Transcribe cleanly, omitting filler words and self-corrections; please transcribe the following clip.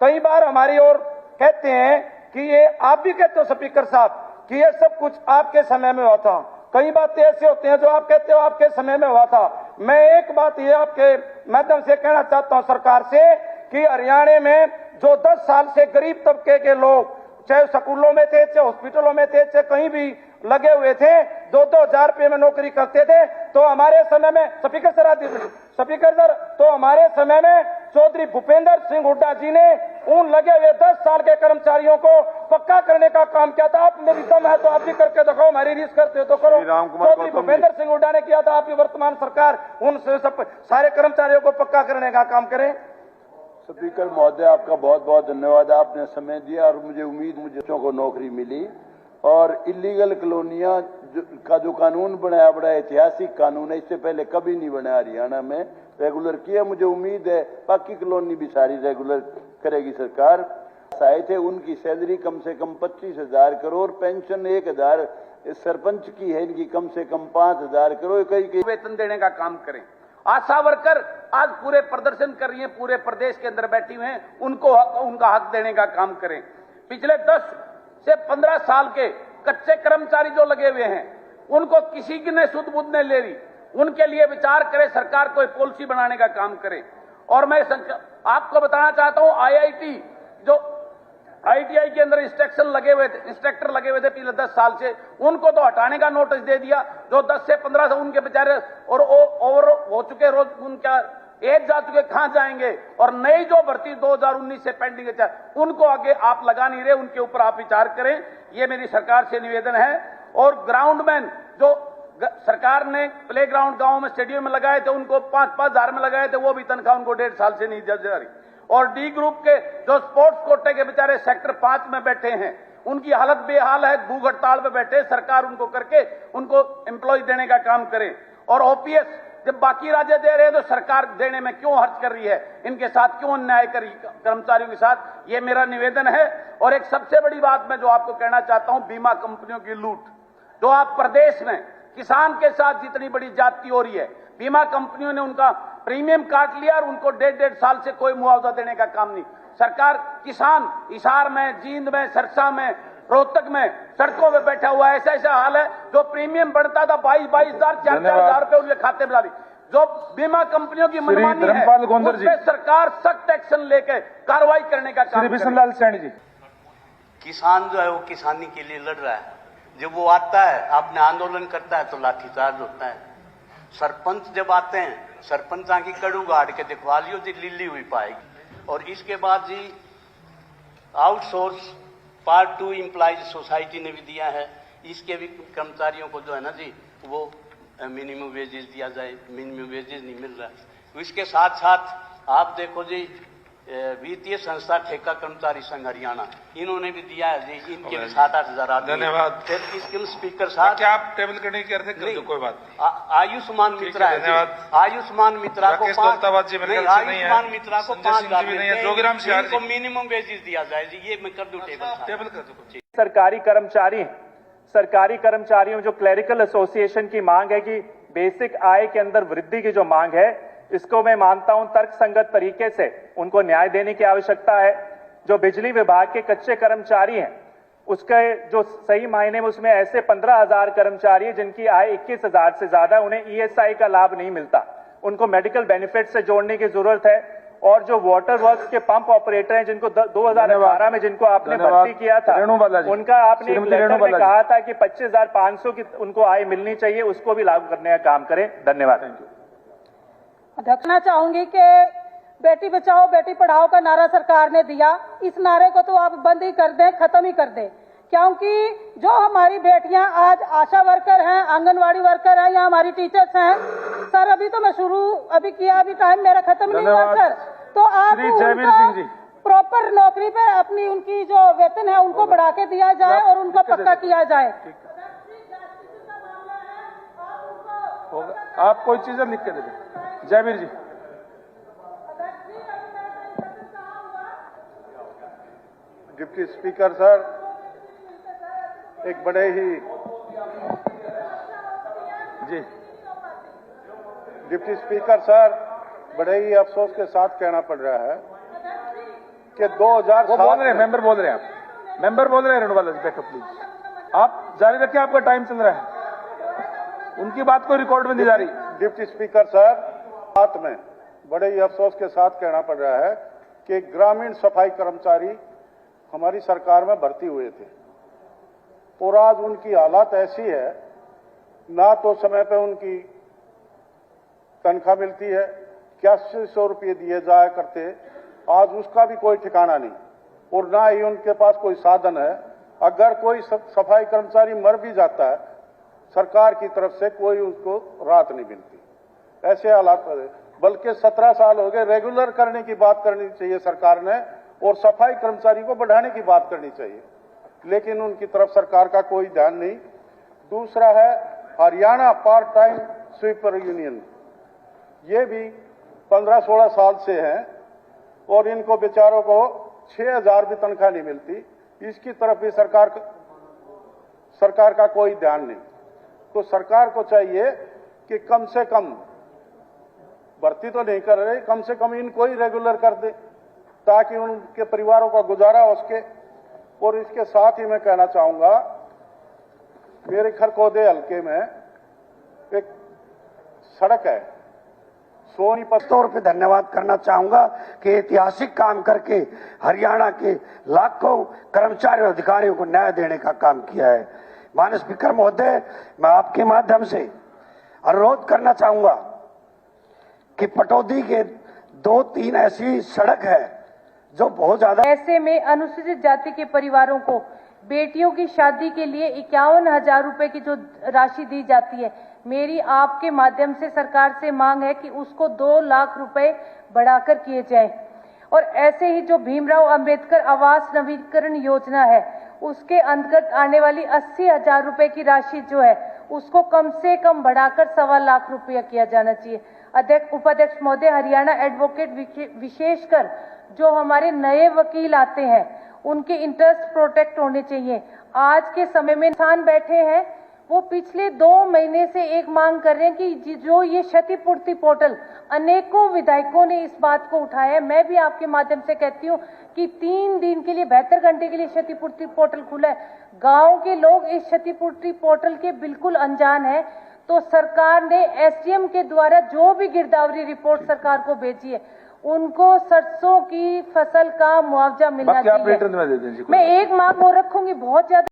कई बार हमारी ओर कहते हैं कि ये आप भी कहते हो स्पीकर साहब कि ये सब कुछ आपके समय में हुआ था। कई बातें ऐसे होते हैं जो आप कहते हो आपके समय में हुआ था। मैं एक बात ये आपके माध्यम से कहना चाहता हूं सरकार से कि हरियाणा में जो 10 साल से गरीब तबके के लोग चाहे स्कूलों में थे, चाहे हॉस्पिटलों में थे, चाहे कहीं भी लगे हुए थे, 2-2 हजार रुपये में नौकरी करते थे, तो हमारे समय में स्पीकर सर तो हमारे समय में चौधरी भूपेंद्र सिंह हुड्डा जी ने उन लगे हुए 10 साल के कर्मचारियों को पक्का करने का काम किया था। आप मेरी दम है तो आप भी करके दिखाओ, हमारी रीस करते हो तो करो। चौधरी भूपेंद्र सिंह हुड्डा ने किया था, आपकी वर्तमान सरकार उन सब सारे कर्मचारियों को पक्का करने का काम करे। स्पीकर महोदय, आपका बहुत बहुत धन्यवाद। आपने समय दिया और मुझे उम्मीद मुझे बच्चों को नौकरी मिली। और इलीगल कॉलोनियां का जो कानून बनाया बड़ा ऐतिहासिक कानून है, इससे पहले कभी नहीं बनाया हरियाणा में, रेगुलर किया। मुझे उम्मीद है बाकी कॉलोनी भी सारी रेगुलर करेगी सरकार। आए थे उनकी सैलरी कम से कम 25,000 करोड़, पेंशन 1,000 सरपंच की है, इनकी कम से कम 5,000 करोड़, कई वेतन देने का काम करें। आशा वर्कर आज पूरे प्रदर्शन कर रही हैं, पूरे प्रदेश के अंदर बैठी हुए हैं, उनको उनका हक देने का काम करें। पिछले 10 से 15 साल के कच्चे कर्मचारी जो लगे हुए हैं, उनको किसी की ने सुध बुध नहीं ले रही, उनके लिए विचार करे सरकार, कोई पॉलिसी बनाने का काम करे। और मैं आपको बताना चाहता हूं, आईआईटी जो आईटीआई के अंदर इंस्ट्रक्टर लगे हुए थे पिछले 10 साल से, उनको तो हटाने का नोटिस दे दिया। जो 10 से 15 से उनके बेचारे और ओवर हो चुके, रोज उनका एज जा चुके, कहां जाएंगे। और नई जो भर्ती 2019 से पेंडिंग है, उनको आगे आप लगा नहीं रहे, उनके ऊपर आप विचार करें, ये मेरी सरकार से निवेदन है। और ग्राउंडमैन जो सरकार ने प्ले ग्राउंड गांव में स्टेडियम में लगाए थे, उनको 5-5 हजार में लगाए थे, वो भी तनख्वाह उनको 1.5 साल से नहीं दी जा रही। और डी ग्रुप के जो स्पोर्ट्स कोटे के बेचारे सेक्टर 5 में बैठे हैं, उनकी हालत बेहाल है, भूख हड़ताल पे बैठे, सरकार उनको करके उनको एम्प्लॉय देने का काम करे। और ओपीएस जब बाकी राज्य दे रहे हैं तो सरकार देने में क्यों हर्ज कर रही है, इनके साथ क्यों अन्याय कर रही कर्मचारियों के साथ, ये मेरा निवेदन है। और एक सबसे बड़ी बात मैं जो आपको कहना चाहता हूं, बीमा कंपनियों की लूट जो आप प्रदेश में किसान के साथ जितनी बड़ी ज्यादती हो रही है, बीमा कंपनियों ने उनका प्रीमियम काट लिया और उनको 1.5 साल से कोई मुआवजा देने का काम नहीं। सरकार किसान हिसार में, जींद में, सरसा में, रोहतक में सड़कों में बैठा हुआ है। ऐसा हाल है, जो प्रीमियम बढ़ता था 22,000 4,000 रुपए उनके खाते में डाली। जो बीमा कंपनियों की मनमानी है, उस पर सरकार सख्त एक्शन लेकर कार्रवाई करने का काम करे। किसान जो है वो किसानी के लिए लड़ रहा है, जब वो आता है आपने आंदोलन करता है तो लाठीचार्ज होता है। सरपंच जब आते हैं, सरपंच की कड़ू गाड़ के दिखवा लियो जी, लिल्ली हुई पाएगी। और इसके बाद जी आउटसोर्स पार्ट 2 एम्प्लॉयज सोसाइटी ने भी दिया है, इसके भी कर्मचारियों को जो है ना जी वो मिनिमम वेजेस दिया जाए, मिनिमम वेजेस नहीं मिल रहा है। इसके साथ साथ आप देखो जी वित्तीय संस्था ठेका कर्मचारी संघ हरियाणा, इन्होंने भी दिया है जी, इनके भी 7-8 हजार। धन्यवाद। फिर इसके स्पीकर साहब क्या आप टेबल करने की करते कर दो, कोई बात नहीं। आयुष्मान मित्रा है, आयुष्मान मित्रा को 5 आयुष्मान मित्रा को 5,000 को मिनिमम वेजेस दिया जाए जी, ये मैं कर दूं टेबल कर दो। सरकारी कर्मचारियों जो क्लरिकल एसोसिएशन की मांग है कि बेसिक आय के अंदर वृद्धि की जो मांग है, इसको मैं मानता हूं तर्कसंगत तरीके से उनको न्याय देने की आवश्यकता है। जो बिजली विभाग के कच्चे कर्मचारी हैं, उसके जो सही मायने में उसमें ऐसे 15,000 कर्मचारी हैं जिनकी आय 21,000 से ज्यादा, उन्हें ईएसआई का लाभ नहीं मिलता, उनको मेडिकल बेनिफिट से जोड़ने की जरूरत है। और जो वाटर वर्क्स के पंप ऑपरेटर हैं जिनको 2018 में जिनको आपने भर्ती किया था, उनका आपने एक लेटर में कहा था कि 25,500 की उनको आय मिलनी चाहिए, उसको भी लागू करने का काम करें। धन्यवाद। देखना चाहूंगी कि बेटी बचाओ बेटी पढ़ाओ का नारा सरकार ने दिया, इस नारे को तो आप बंद ही कर दें, खत्म ही कर दें। क्योंकि जो हमारी बेटियां आज आशा वर्कर हैं, आंगनवाड़ी वर्कर हैं या हमारी टीचर्स हैं, सर अभी तो मैं अभी किया, अभी टाइम मेरा खत्म नहीं हुआ सर, तो आप प्रॉपर नौकरी पे अपनी उनकी जो वेतन है उनको बढ़ा के दिया जाए और उनको पक्का किया जाए। आप कोई चीजें लिख के दे दें। जयवीर जी। डिप्टी स्पीकर सर, एक बड़े ही जी डिप्टी स्पीकर सर, बड़े ही अफसोस के साथ कहना पड़ रहा है कि 2007 वो बोल रहे हैं, मेंबर बोल रहे हैं, आप मेंबर बोल रहे हैं, रेणुवाल बैठो प्लीज, आप जारी रखिए, आपका टाइम चल रहा है, उनकी बात को रिकॉर्ड में नहीं जा रही। डिप्टी स्पीकर साहब, बात में बड़े ही अफसोस के साथ कहना पड़ रहा है कि ग्रामीण सफाई कर्मचारी हमारी सरकार में भर्ती हुए थे और आज उनकी हालत ऐसी है, ना तो समय पे उनकी तनख्वाह मिलती है, 8100 रुपये दिए जाया करते, आज उसका भी कोई ठिकाना नहीं, और ना ही उनके पास कोई साधन है। अगर कोई सफाई कर्मचारी मर भी जाता है, सरकार की तरफ से कोई उसको राहत नहीं मिलती। ऐसे हालात बल्कि 17 साल हो गए, रेगुलर करने की बात करनी चाहिए सरकार ने और सफाई कर्मचारी को बढ़ाने की बात करनी चाहिए, लेकिन उनकी तरफ सरकार का कोई ध्यान नहीं। दूसरा है Haryana part time sweeper union, ये भी 15-16 साल से हैं और इनको बेचारों को 6000 भी तनख्वाह नहीं मिलती, इसकी तरफ भी सरकार का कोई ध्यान नहीं। तो सरकार को चाहिए कि कम से कम, भर्ती तो नहीं कर रहे, कम से कम इनको ही रेगुलर कर दे ताकि उनके परिवारों का गुजारा हो सके। और इसके साथ ही मैं कहना चाहूंगा, मेरे खरखोदे हल्के में एक सड़क है सोनीपत, तौर पे धन्यवाद करना चाहूंगा कि ऐतिहासिक काम करके हरियाणा के लाखों कर्मचारी और अधिकारियों को न्याय देने का काम किया है। माननीय स्पीकर महोदय, मैं आपके माध्यम से अनुरोध करना चाहूंगा कि पटौदी के 2-3 ऐसी सड़क है जो बहुत ज्यादा, ऐसे में अनुसूचित जाति के परिवारों को बेटियों की शादी के लिए 51,000 रुपए की जो राशि दी जाती है, मेरी आपके माध्यम से सरकार से मांग है कि उसको 2 लाख रुपए बढ़ाकर किए जाएं। और ऐसे ही जो भीमराव अंबेडकर आवास नवीकरण योजना है, उसके अंतर्गत आने वाली 80,000 रुपए की राशि जो है उसको कम से कम बढ़ाकर 1.25 लाख रुपया किया जाना चाहिए। अध्यक्ष, उपाध्यक्ष महोदय, हरियाणा एडवोकेट विशेषकर जो हमारे नए वकील आते हैं उनके इंटरेस्ट प्रोटेक्ट होने चाहिए। आज के समय में इंसान बैठे हैं, वो पिछले 2 महीने से एक मांग कर रहे हैं कि जो ये क्षतिपूर्ति पोर्टल, अनेकों विधायकों ने इस बात को उठाया है। मैं भी आपके माध्यम से कहती हूँ कि 3 दिन के लिए, 72 घंटे के लिए क्षतिपूर्ति पोर्टल खुला है। गांव के लोग इस क्षतिपूर्ति पोर्टल के बिल्कुल अनजान है, तो सरकार ने एसडीएम के द्वारा जो भी गिरदावरी रिपोर्ट सरकार को भेजी है, उनको सरसों की फसल का मुआवजा मिलना चाहिए। मैं एक मांग और रखूंगी, बहुत ज्यादा